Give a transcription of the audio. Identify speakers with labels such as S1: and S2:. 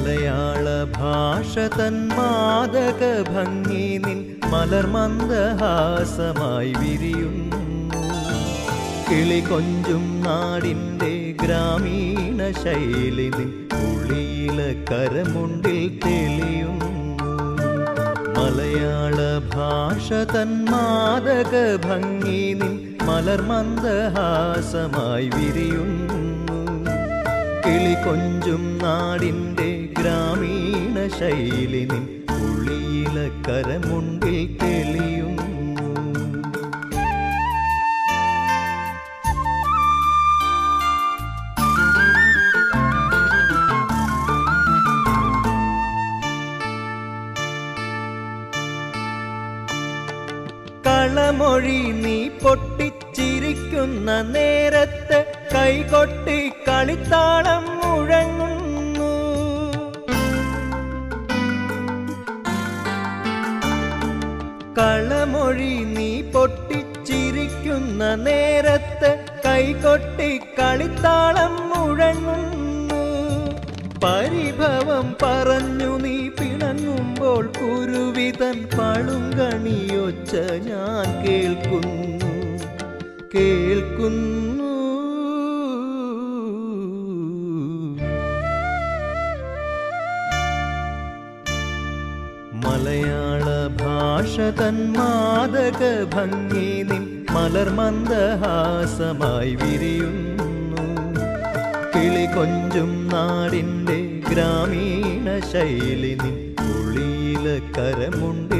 S1: മലയാള ഭാഷ തൻ മാദക ഭംഗി നിൻ മലർമന്ദഹാസമായി വിരിയുന്നു. കിളി കൊഞ്ചും നാടിൻ്റെ ഗ്രാമീണ ശൈലി നിൻ ഉളിയില കരമുണ്ടിൽ തെളിയുന്നു. മലയാള ഭാഷ തൻ മാദക ഭംഗി നിൻ മലർമന്ദഹാസമായി വിരിയുന്നു. കിളി കൊഞ്ചും നാടിൻ്റെ ഗ്രാമീണ ശൈലി നിൻ ഉളിയില കരമുണ്ടിൽ തെളിയുന്നു. കളമൊഴി നീ പൊട്ടിച്ചിരിക്കുന്ന നേരത്ത് കൈകൊട്ടി കളിത്താളം മുഴങ്ങുന്നു. കളമൊഴി നീ പൊട്ടിച്ചിരിക്കുന്ന നേരത്ത് കൈകൊട്ടി കളിത്താളം മുഴങ്ങുന്നു. പരിഭവം പറഞ്ഞു നീ പിണങ്ങുമ്പോൾ കുരുവിതൻ പളുങ്കണിയൊച്ച ഞാൻ കേൾക്കുന്നു കേൾക്കുന്നു. മലയാള ഭാഷ തൻ മാദക ഭംഗി നിൻ മലർമന്ദഹാസമായി വിരിയുന്നു. കിളി കൊഞ്ചും നാടിൻ്റെ ഗ്രാമീണ ശൈലി നിൻ ഉളിയില കരമുണ്ട്